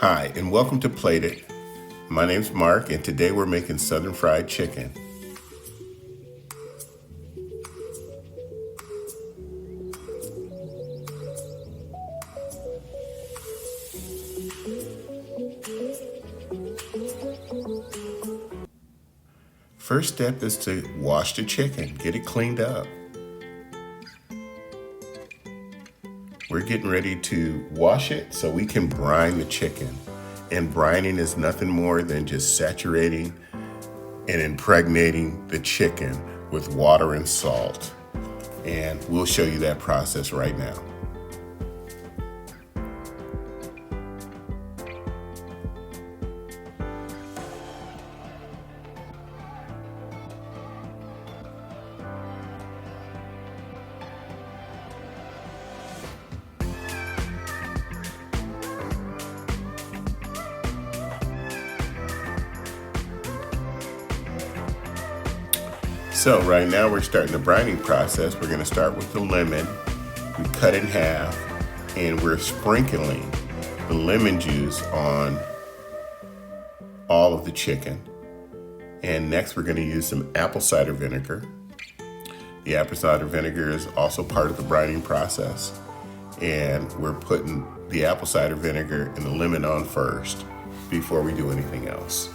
Hi, and welcome to Plated. My name's Mark, and today we're making southern fried chicken. First step is to wash the chicken, get it cleaned up. We're getting ready to wash it so we can brine the chicken. And brining is nothing more than just saturating and impregnating the chicken with water and salt. And we'll show you that process right now. So right now we're starting the brining process. We're gonna start with the lemon. We cut it in half and we're sprinkling the lemon juice on all of the chicken. And next we're gonna use some apple cider vinegar. The apple cider vinegar is also part of the brining process. And we're putting the apple cider vinegar and the lemon on first before we do anything else.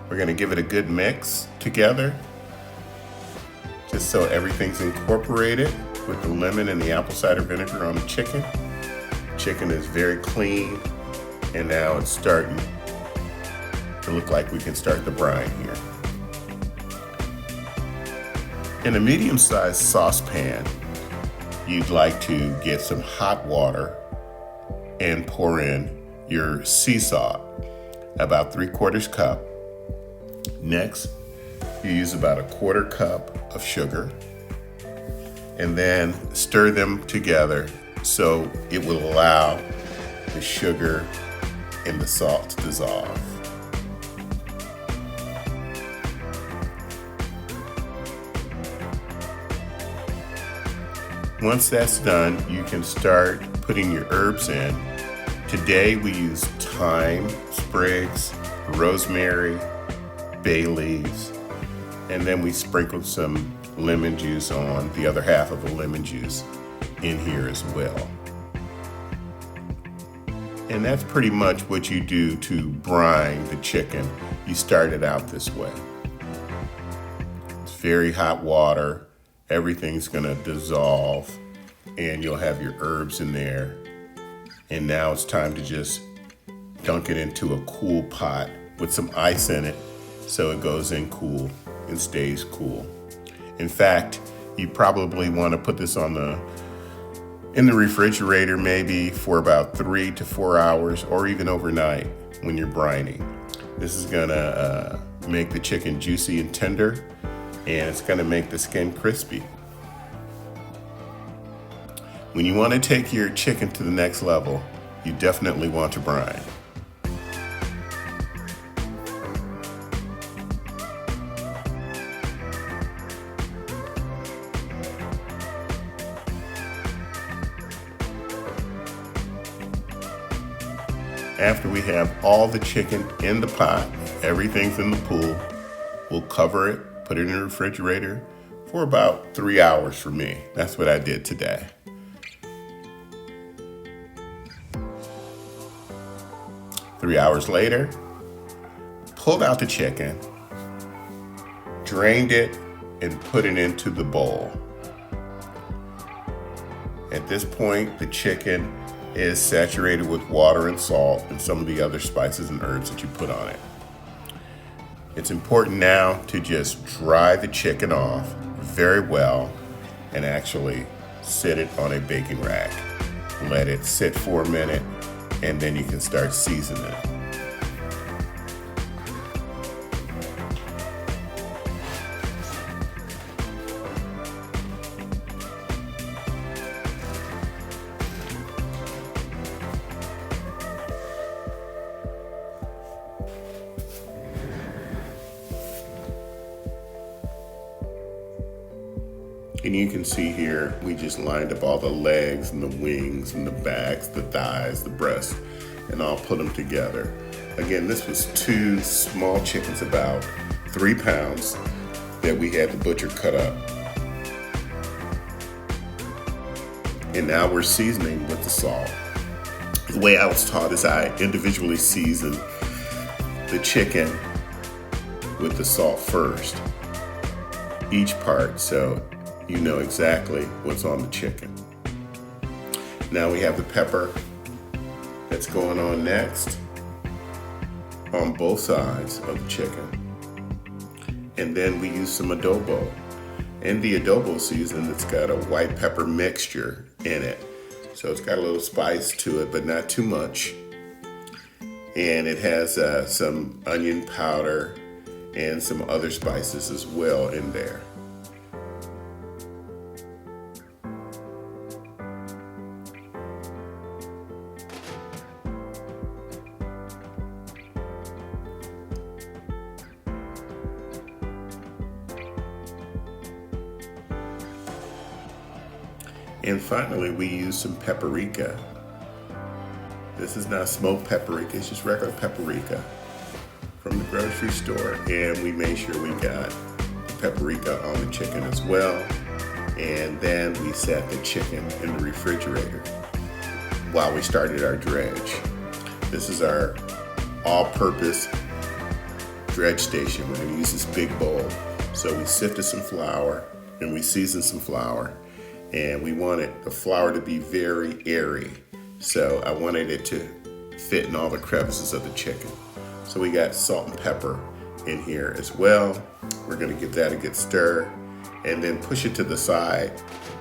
We're gonna give it a good mix together, just so everything's incorporated with the lemon and the apple cider vinegar on the chicken. Chicken is very clean, and now it's starting to look like we can start the brine here. In a medium-sized saucepan, you'd like to get some hot water and pour in your sea salt, about 3/4 cup. Next, you use about 1/4 cup of sugar, and then stir them together so it will allow the sugar and the salt to dissolve. Once that's done, you can start putting your herbs in. Today we use thyme, sprigs, rosemary, bay leaves, and then we sprinkled some lemon juice on the other half of the lemon juice in here as well. And that's pretty much what you do to brine the chicken. You start it out this way. It's very hot water, everything's gonna dissolve, and you'll have your herbs in there. And now it's time to just dunk it into a cool pot with some ice in it, so it goes in cool and stays cool. In fact, you probably want to put this in the refrigerator maybe for about 3 to 4 hours, or even overnight when you're brining. This is gonna make the chicken juicy and tender, and it's gonna make the skin crispy. When you want to take your chicken to the next level, you definitely want to brine. After we have all the chicken in the pot, everything's in the pool, we'll cover it, put it in the refrigerator for about 3 hours for me. That's what I did today. 3 hours later, pulled out the chicken, drained it, and put it into the bowl. At this point, the chicken is saturated with water and salt and some of the other spices and herbs that you put on it. It's important now to just dry the chicken off very well and actually sit it on a baking rack. Let it sit for a minute, and then you can start seasoning it. And you can see here, we just lined up all the legs and the wings and the backs, the thighs, the breasts, and all put them together. Again, this was 2 small chickens, about 3 pounds, that we had the butcher cut up. And now we're seasoning with the salt. The way I was taught is I individually season the chicken with the salt first, each part, so you know exactly what's on the chicken. Now we have the pepper that's going on next on both sides of the chicken. And then we use some adobo. In the adobo season, it's got a white pepper mixture in it. So it's got a little spice to it, but not too much. And it has some onion powder and some other spices as well in there. And finally, we use some paprika. This is not smoked paprika, it's just regular paprika from the grocery store. And we made sure we got the paprika on the chicken as well. And then we set the chicken in the refrigerator while we started our dredge. This is our all-purpose dredge station. We're gonna use this big bowl. So we sifted some flour and we seasoned some flour. And we wanted the flour to be very airy. So I wanted it to fit in all the crevices of the chicken. So we got salt and pepper in here as well. We're gonna give that a good stir and then push it to the side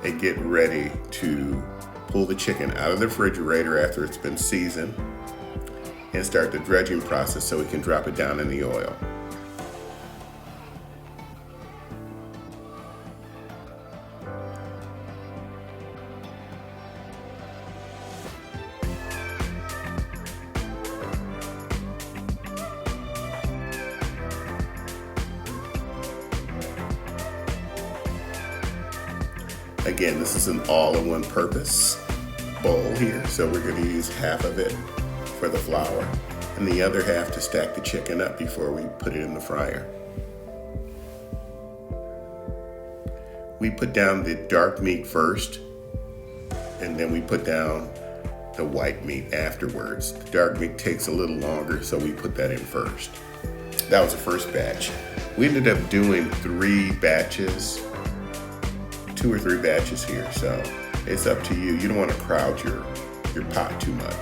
and get ready to pull the chicken out of the refrigerator after it's been seasoned and start the dredging process so we can drop it down in the oil. Again, this is an all-in-one purpose bowl here, so we're going to use half of it for the flour and the other half to stack the chicken up before we put it in the fryer. We put down the dark meat first, and then we put down the white meat afterwards. The dark meat takes a little longer, so we put that in first. That was the first batch. We ended up doing 3 batches, 2 or 3 batches here, so it's up to you. You don't want to crowd your pot too much.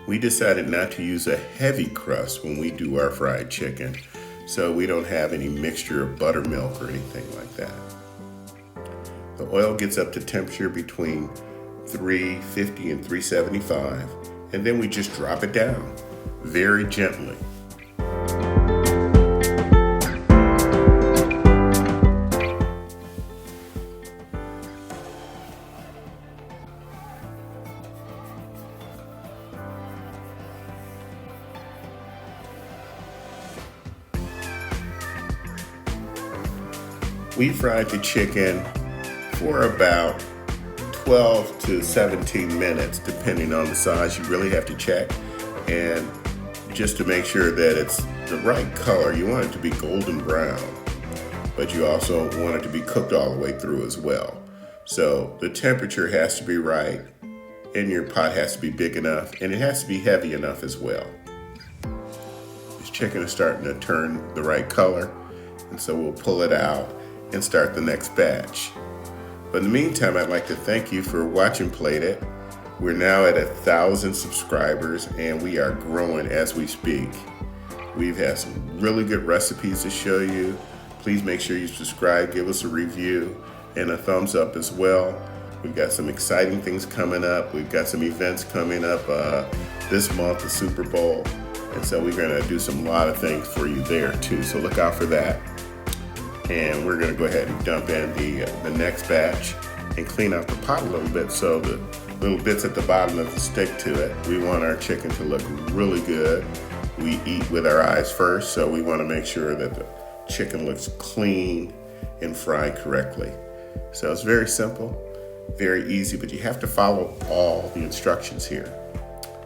We decided not to use a heavy crust when we do our fried chicken, so we don't have any mixture of buttermilk or anything like that. The oil gets up to temperature between 350 and 375, and then we just drop it down very gently. We fried the chicken for about 12 to 17 minutes, depending on the size. You really have to check, and just to make sure that it's the right color. You want it to be golden brown, but you also want it to be cooked all the way through as well. So the temperature has to be right, and your pot has to be big enough, and it has to be heavy enough as well. This chicken is starting to turn the right color, and so we'll pull it out and start the next batch. But in the meantime, I'd like to thank you for watching Plated. We're now at 1,000 subscribers, and we are growing as we speak. We've had some really good recipes to show you, Please make sure you subscribe, give us a review, and a thumbs up as well. We've got some exciting things coming up. We've got some events coming up this month, the Super Bowl. And so we're gonna do a lot of things for you there too. So look out for that. And we're gonna go ahead and dump in the next batch and clean out the pot a little bit so the little bits at the bottom doesn't stick to it. We want our chicken to look really good. We eat with our eyes first, so we wanna make sure that the chicken looks clean and fried correctly. So it's very simple, very easy, but you have to follow all the instructions here.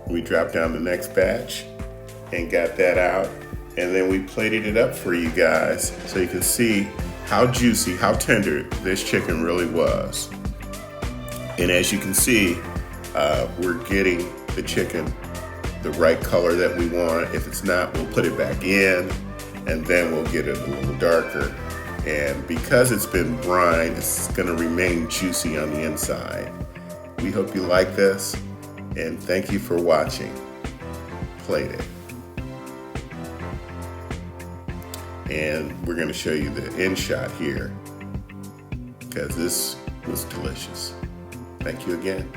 We dropped down the next batch and got that out, and then we plated it up for you guys so you can see how juicy, how tender this chicken really was. And as you can see, we're getting the chicken the right color that we want. If it's not, we'll put it back in, and then we'll get it a little darker. And because it's been brined, it's gonna remain juicy on the inside. We hope you like this, and thank you for watching. Plate it. And we're gonna show you the end shot here, because this was delicious. Thank you again.